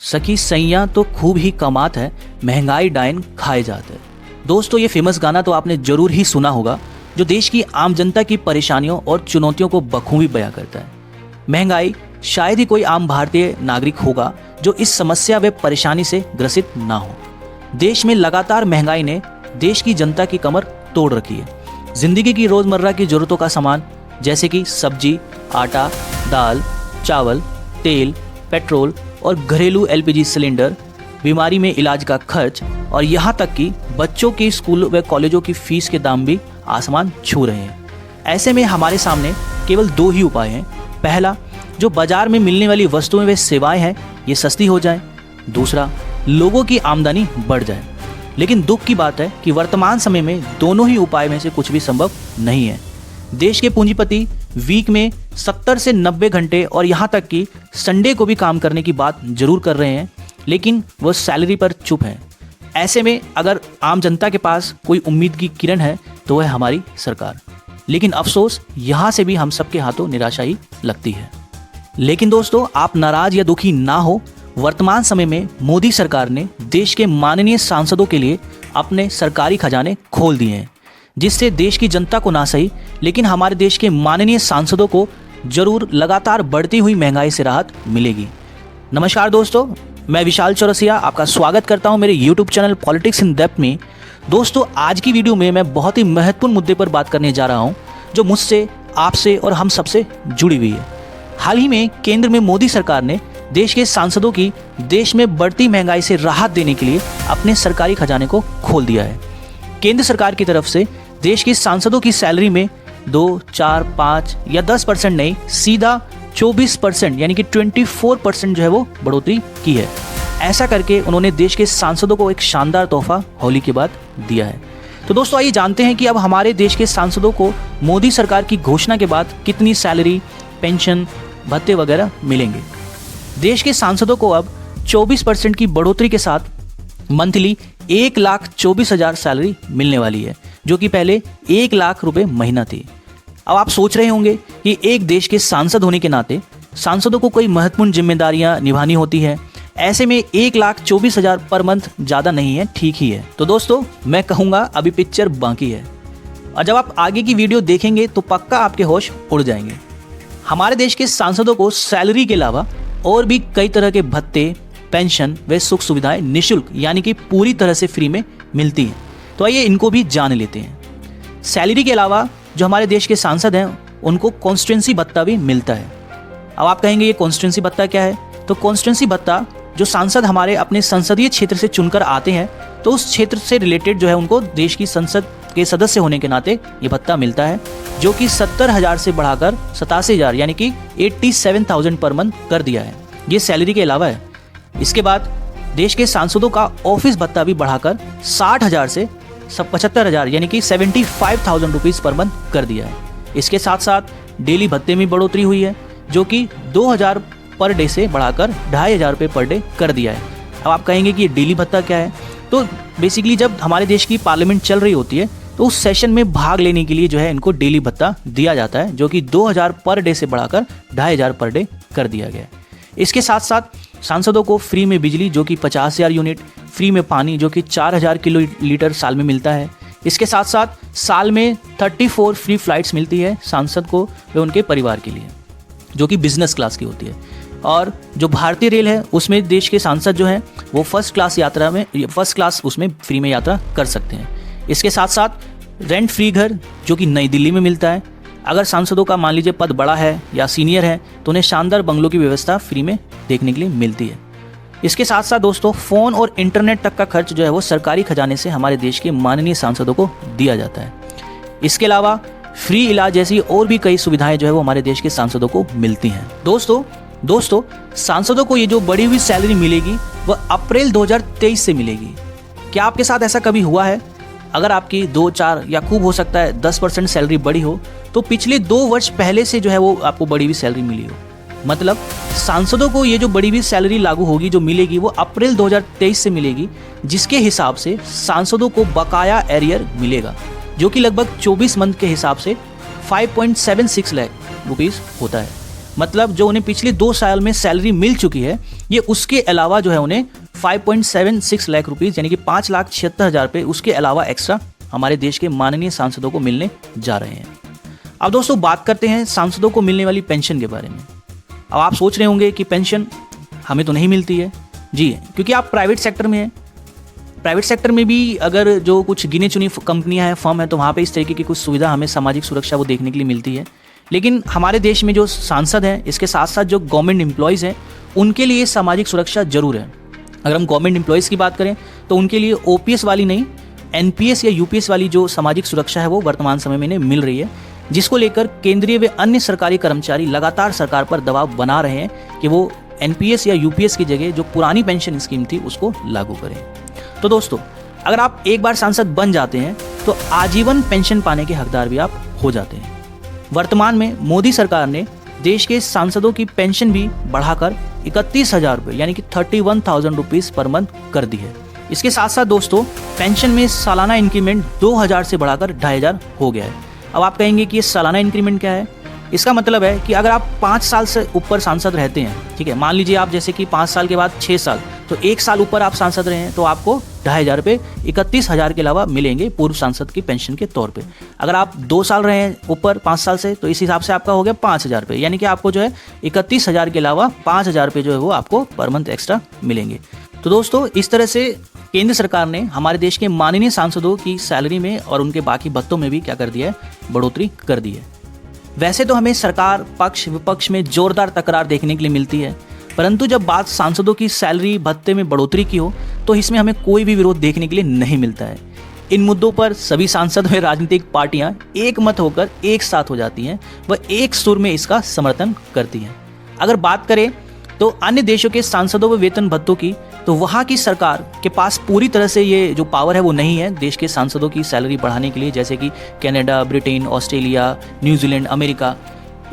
सखी सैया तो खूब ही कमात है, महंगाई डायन खाए जाते हैं। दोस्तों, ये फेमस गाना तो आपने जरूर ही सुना होगा, जो देश की आम जनता की परेशानियों और चुनौतियों को बखूबी बयां करता है। महंगाई, शायद ही कोई आम भारतीय नागरिक होगा जो इस समस्या व परेशानी से ग्रसित ना हो। देश में लगातार महंगाई ने देश की जनता की कमर तोड़ रखी है। जिंदगी की रोजमर्रा की जरूरतों का सामान जैसे कि सब्जी, आटा, दाल, चावल, तेल, पेट्रोल और घरेलू एलपीजी सिलेंडर, बीमारी में इलाज का खर्च और यहाँ तक कि बच्चों के स्कूल व कॉलेजों की फीस के दाम भी आसमान छू रहे हैं। ऐसे में हमारे सामने केवल दो ही उपाय हैं। पहला, जो बाजार में मिलने वाली वस्तुएं व सेवाएं हैं ये सस्ती हो जाएं। दूसरा, लोगों की आमदनी बढ़ जाए। लेकिन दुख की बात है कि वर्तमान समय में दोनों ही उपाय में से कुछ भी संभव नहीं है। देश के पूंजीपति वीक में 70 से 90 घंटे और यहाँ तक कि संडे को भी काम करने की बात जरूर कर रहे हैं, लेकिन वो सैलरी पर चुप हैं। ऐसे में अगर आम जनता के पास कोई उम्मीद की किरण है तो वह हमारी सरकार। लेकिन अफसोस, यहाँ से भी हम सबके हाथों निराशा ही लगती है। लेकिन दोस्तों, आप नाराज या दुखी ना हो। वर्तमान समय में मोदी सरकार ने देश के माननीय सांसदों के लिए अपने सरकारी खजाने खोल दिए हैं, जिससे देश की जनता को ना सही लेकिन हमारे देश के माननीय सांसदों को जरूर लगातार बढ़ती हुई महंगाई से राहत मिलेगी। नमस्कार दोस्तों, मैं विशाल चौरसिया आपका स्वागत करता हूं मेरे YouTube channel politics in depth में। दोस्तों, आज की वीडियो में मैं बहुत ही महत्वपूर्ण मुद्दे पर बात करने जा रहा हूं, जो मुझसे, आपसे और हम सबसे जुड़ी हुई है। हाल ही में केंद्र में मोदी सरकार ने देश के सांसदों की देश में बढ़ती महंगाई से राहत देने के लिए अपने सरकारी खजाने को खोल दिया है। केंद्र सरकार की तरफ से देश के सांसदों की सैलरी में 2, 4, 5 या 10% नहीं, सीधा 24% यानी कि 24% जो है वो बढ़ोतरी की है। ऐसा करके उन्होंने देश के सांसदों को एक शानदार तोहफा होली के बाद दिया है। तो दोस्तों, आइए जानते हैं कि अब हमारे देश के सांसदों को मोदी सरकार की घोषणा के बाद कितनी सैलरी, पेंशन, भत्ते वगैरह मिलेंगे। देश के सांसदों को अब 24% की बढ़ोतरी के साथ मंथली 1,24,000 सैलरी मिलने वाली है, जो कि पहले 1 लाख रुपए महीना थी। अब आप सोच रहे होंगे कि एक देश के सांसद होने के नाते सांसदों को कोई महत्वपूर्ण जिम्मेदारियां निभानी होती है। ऐसे में 1,24,000 पर मंथ ज़्यादा नहीं है, ठीक ही है। तो दोस्तों, मैं कहूँगा अभी पिक्चर बाकी है, और जब आप आगे की वीडियो देखेंगे तो पक्का आपके होश उड़ जाएंगे। हमारे देश के सांसदों को सैलरी के अलावा और भी कई तरह के भत्ते, पेंशन व सुख सुविधाएं निःशुल्क यानी कि पूरी तरह से फ्री में मिलती हैं। तो आइए इनको भी जान लेते हैं। सैलरी के अलावा जो हमारे देश के सांसद हैं उनको कॉन्स्टिट्यूंसी भत्ता भी मिलता है। अब आप कहेंगे ये कॉन्स्टिट्यूंसी भत्ता क्या है? तो कॉन्स्टिट्यूंसी भत्ता, जो सांसद हमारे अपने संसदीय क्षेत्र से चुनकर आते हैं तो उस क्षेत्र से रिलेटेड जो है उनको देश की संसद के सदस्य होने के नाते ये भत्ता मिलता है, जो कि 70,000 से बढ़ाकर 87,000 यानी कि 87,000 पर मंथ कर दिया है। ये सैलरी के अलावा है। इसके बाद देश के सांसदों का ऑफिस भत्ता भी बढ़ाकर 60,000 से 75,000 यानी कि 75,000 रुपीज़ पर मंथ कर दिया है। इसके साथ साथ डेली भत्ते में बढ़ोतरी हुई है, जो कि 2,000 पर डे से बढ़ाकर 2,500 रुपये पर डे कर दिया है। अब आप कहेंगे कि ये डेली भत्ता क्या है? तो बेसिकली जब हमारे देश की पार्लियामेंट चल रही होती है तो उस सेशन में भाग लेने के लिए जो है इनको डेली भत्ता दिया जाता है, जो कि 2,000 पर डे से बढ़ाकर 2,500 पर डे कर दिया गया है। इसके साथ साथ सांसदों को फ्री में बिजली, जो कि 50,000 यूनिट, फ्री में पानी, जो कि 4,000 किलोलीटर साल में मिलता है। इसके साथ साथ साल में 34 फ्री फ्लाइट्स मिलती है सांसद को व उनके परिवार के लिए, जो कि बिजनेस क्लास की होती है। और जो भारतीय रेल है उसमें देश के सांसद जो हैं वो फर्स्ट क्लास उसमें फ्री में यात्रा कर सकते हैं। इसके साथ साथ रेंट फ्री घर, जो कि नई दिल्ली में मिलता है। अगर सांसदों का मान लीजिए पद बड़ा है या सीनियर है तो उन्हें शानदार बंगलों की व्यवस्था फ्री में देखने के लिए मिलती है। इसके साथ साथ दोस्तों, फ़ोन और इंटरनेट तक का खर्च जो है वो सरकारी खजाने से हमारे देश के माननीय सांसदों को दिया जाता है। इसके अलावा फ्री इलाज जैसी और भी कई सुविधाएं जो है वो हमारे देश के सांसदों को मिलती हैं। दोस्तों, सांसदों को ये जो बढ़ी हुई सैलरी मिलेगी वह अप्रैल 2023 से मिलेगी। क्या आपके साथ ऐसा कभी हुआ है? अगर आपकी 2, 4 या खूब हो सकता है 10% सैलरी बढ़ी हो तो पिछले 2 वर्ष पहले से जो है वो आपको बढ़ी हुई सैलरी मिली हो। मतलब सांसदों को ये जो बढ़ी हुई सैलरी लागू होगी, जो मिलेगी, वो अप्रैल 2023 से मिलेगी, जिसके हिसाब से सांसदों को बकाया एरियर मिलेगा, जो कि लगभग 24 मंथ के हिसाब से 5.76 लाख रुपीज़ होता है। मतलब जो उन्हें पिछले 2 साल में सैलरी मिल चुकी है, ये उसके अलावा जो है उन्हें 5.76 लाख रुपीज़ यानी कि 5,76,000 रुपये उसके अलावा एक्स्ट्रा हमारे देश के माननीय सांसदों को मिलने जा रहे हैं। अब दोस्तों बात करते हैं सांसदों को मिलने वाली पेंशन के बारे में। अब आप सोच रहे होंगे कि पेंशन हमें तो नहीं मिलती है। जी, क्योंकि आप प्राइवेट सेक्टर में हैं। प्राइवेट सेक्टर में भी अगर जो कुछ गिने चुनी कंपनियां हैं, फर्म है, तो वहाँ पे इस तरीके की कुछ सुविधा हमें सामाजिक सुरक्षा वो देखने के लिए मिलती है। लेकिन हमारे देश में जो सांसद हैं, इसके साथ साथ जो गवर्नमेंट एम्प्लॉयज़ हैं, उनके लिए सामाजिक सुरक्षा जरूर है। अगर हम गवर्नमेंट एम्प्लॉयज़ की बात करें तो उनके लिए OPS वाली नहीं, NPS या UPS वाली जो सामाजिक सुरक्षा है वो वर्तमान समय में इन्हें मिल रही है, जिसको लेकर केंद्रीय व अन्य सरकारी कर्मचारी लगातार सरकार पर दबाव बना रहे हैं कि वो NPS या UPS की जगह जो पुरानी पेंशन स्कीम थी उसको लागू करें। तो दोस्तों, अगर आप एक बार सांसद बन जाते हैं तो आजीवन पेंशन पाने के हकदार भी आप हो जाते हैं। वर्तमान में मोदी सरकार ने देश के सांसदों की पेंशन भी बढ़ाकर 31,000 रुपये यानी कि 31,000 रुपीज़ पर मंथ कर दी है। इसके साथ साथ दोस्तों, पेंशन में सालाना इंक्रीमेंट 2,000 से बढ़ाकर 2,500 हो गया है। अब आप कहेंगे कि ये सालाना इंक्रीमेंट क्या है? इसका मतलब है कि अगर आप 5 साल से ऊपर सांसद रहते हैं, ठीक है, मान लीजिए आप जैसे कि 5 साल के बाद 6 साल, तो 1 साल ऊपर आप सांसद रहे हैं तो आपको 2,500 रुपये 31,000 के अलावा मिलेंगे पूर्व सांसद की पेंशन के तौर पे। अगर आप 2 साल रहे हैं ऊपर 5 साल से, तो इस हिसाब से आपका हो गया 5,000 रुपये, यानी कि आपको जो है 31,000 के अलावा 5,000 रुपये जो है वो आपको पर मंथ एक्स्ट्रा मिलेंगे। तो दोस्तों, इस तरह से केंद्र सरकार ने हमारे देश के माननीय सांसदों की सैलरी में और उनके बाकी भत्तों में भी क्या कर दिया है, बढ़ोतरी कर दी है। वैसे तो हमें सरकार पक्ष विपक्ष में जोरदार तकरार देखने के लिए मिलती है, परंतु जब बात सांसदों की सैलरी भत्ते में बढ़ोतरी की हो तो इसमें हमें कोई भी विरोध देखने के लिए नहीं मिलता है। इन मुद्दों पर सभी सांसद व राजनीतिक पार्टियां एक मत होकर एक साथ हो जाती हैं व एक सुर में इसका समर्थन करती हैं। अगर बात करें तो अन्य देशों के सांसदों व वेतन भत्तों की, तो वहाँ की सरकार के पास पूरी तरह से ये जो पावर है वो नहीं है देश के सांसदों की सैलरी बढ़ाने के लिए, जैसे कि Canada, Britain, Australia, New Zealand, America.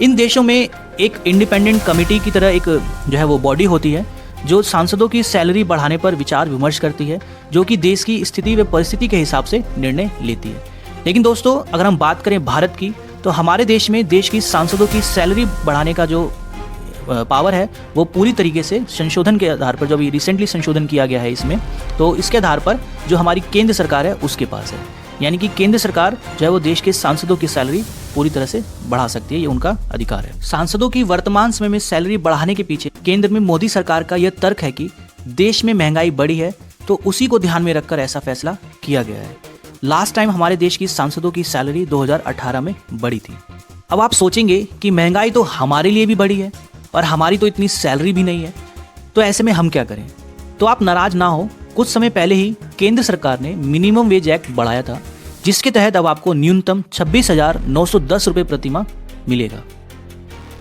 इन देशों में एक इंडिपेंडेंट कमेटी की तरह एक जो है वो बॉडी होती है जो सांसदों की सैलरी बढ़ाने पर विचार विमर्श करती है, जो कि देश की स्थिति व परिस्थिति के हिसाब से निर्णय लेती है। लेकिन दोस्तों, अगर हम बात करें भारत की, तो हमारे देश में देश की सांसदों की सैलरी बढ़ाने का जो पावर है वो पूरी तरीके से संशोधन के आधार पर, जो अभी रिसेंटली संशोधन किया गया है इसमें, तो इसके आधार पर जो हमारी केंद्र सरकार है उसके पास है। यानी कि केंद्र सरकार जो है वो देश के सांसदों की सैलरी पूरी तरह से बढ़ा सकती है, ये उनका अधिकार है। सांसदों की वर्तमान समय में सैलरी बढ़ाने के पीछे केंद्र में मोदी सरकार का यह तर्क है कि देश में महंगाई बढ़ी है, तो उसी को ध्यान में रखकर ऐसा फैसला किया गया है। लास्ट टाइम हमारे देश की सांसदों की सैलरी 2018 में बढ़ी थी। अब आप सोचेंगे कि महंगाई तो हमारे लिए भी बढ़ी है और हमारी तो इतनी सैलरी भी नहीं है, तो ऐसे में हम क्या करें? तो आप नाराज ना हो, कुछ समय पहले ही केंद्र सरकार ने मिनिमम वेज एक्ट बढ़ाया था, जिसके तहत अब आपको न्यूनतम 26,910 रुपये प्रति माह मिलेगा।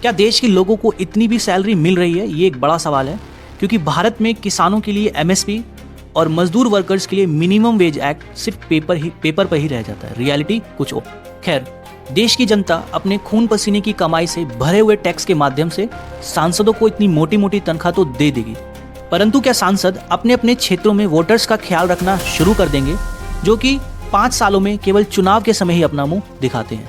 क्या देश के लोगों को इतनी भी सैलरी मिल रही है? ये एक बड़ा सवाल है, क्योंकि भारत में किसानों के लिए MSP और मजदूर वर्कर्स के लिए मिनिमम वेज एक्ट सिर्फ पेपर पर ही रह जाता है, रियलिटी कुछ और। खैर, देश की जनता अपने खून पसीने की कमाई से भरे हुए टैक्स के माध्यम से सांसदों को इतनी मोटी मोटी तनख्वाह तो दे देगी, परंतु क्या सांसद अपने अपने क्षेत्रों में वोटर्स का ख्याल रखना शुरू कर देंगे, जो कि 5 सालों में केवल चुनाव के समय ही अपना मुंह दिखाते हैं?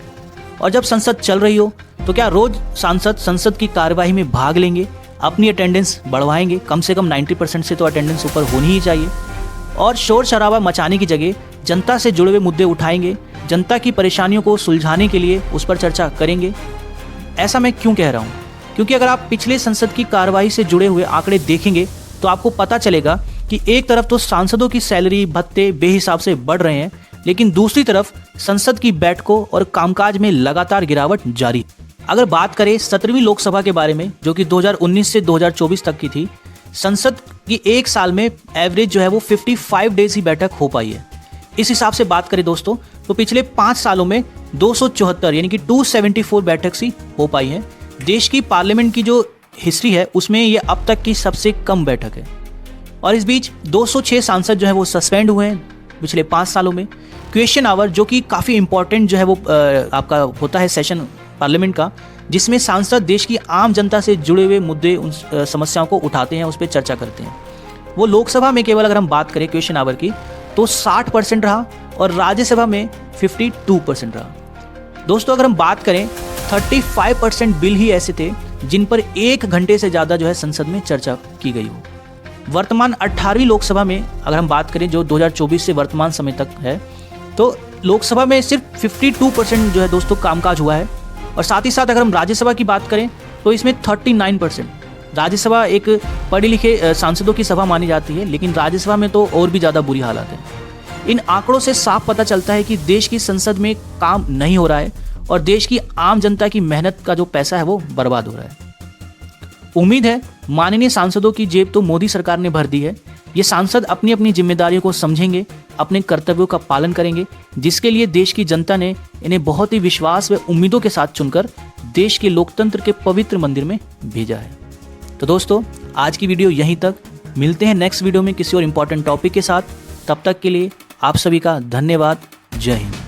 और जब संसद चल रही हो तो क्या रोज सांसद संसद की कार्यवाही में भाग लेंगे, अपनी अटेंडेंस बढ़वाएंगे? कम से कम 90% से तो अटेंडेंस ऊपर होनी ही चाहिए। और शोर शराबा मचाने की जगह जनता से जुड़े हुए मुद्दे उठाएंगे, जनता की परेशानियों को सुलझाने के लिए उस पर चर्चा करेंगे। ऐसा मैं क्यों कह रहा हूँ? क्योंकि अगर आप पिछले संसद की कार्यवाही से जुड़े हुए आंकड़े देखेंगे तो आपको पता चलेगा कि एक तरफ तो सांसदों की सैलरी भत्ते बेहिसाब से बढ़ रहे हैं, लेकिन दूसरी तरफ संसद की बैठकों और कामकाज में लगातार गिरावट जारी। अगर बात करें 17वीं लोकसभा के बारे में, जो कि 2019 से 2024 तक की थी, संसद की एक साल में एवरेज जो है वो 55 डेज ही बैठक हो पाई है। इस हिसाब से बात करें दोस्तों, तो पिछले 5 सालों में 274 यानी कि 274 बैठक सी हो पाई है। देश की पार्लियामेंट की जो हिस्ट्री है उसमें ये अब तक की सबसे कम बैठक है। और इस बीच 206 सांसद जो है वो सस्पेंड हुए हैं पिछले 5 सालों में। क्वेश्चन आवर, जो कि काफ़ी इंपॉर्टेंट जो है वो आपका होता है सेशन पार्लियामेंट का, जिसमें सांसद देश की आम जनता से जुड़े हुए मुद्दे, उन समस्याओं को उठाते हैं, उस पर चर्चा करते हैं। वो लोकसभा में केवल अगर हम बात करें क्वेश्चन आवर की तो 60% रहा और राज्यसभा में 52% रहा। दोस्तों, अगर हम बात करें 35% बिल ही ऐसे थे जिन पर 1 घंटे से ज़्यादा जो है संसद में चर्चा की गई हो। वर्तमान 18वीं लोकसभा में अगर हम बात करें जो 2024 से वर्तमान समय तक है, तो लोकसभा में सिर्फ 52% जो है दोस्तों कामकाज हुआ है। और साथ ही साथ अगर हम राज्यसभा की बात करें तो इसमें 39%। राज्यसभा एक पढ़े लिखे सांसदों की सभा मानी जाती है, लेकिन राज्यसभा में तो और भी ज़्यादा बुरी हालत है। इन आंकड़ों से साफ पता चलता है कि देश की संसद में काम नहीं हो रहा है और देश की आम जनता की मेहनत का जो पैसा है वो बर्बाद हो रहा है। उम्मीद है माननीय सांसदों की जेब तो मोदी सरकार ने भर दी है। ये सांसद अपनी अपनी जिम्मेदारियों को समझेंगे, अपने कर्तव्यों का पालन करेंगे, जिसके लिए देश की जनता ने इन्हें बहुत ही विश्वास व उम्मीदों के साथ चुनकर देश के लोकतंत्र के पवित्र मंदिर में भेजा है। तो दोस्तों आज की वीडियो यहीं तक। मिलते हैं नेक्स्ट वीडियो में किसी और इम्पोर्टेंट टॉपिक के साथ। तब तक के लिए आप सभी का धन्यवाद। जय हिंद।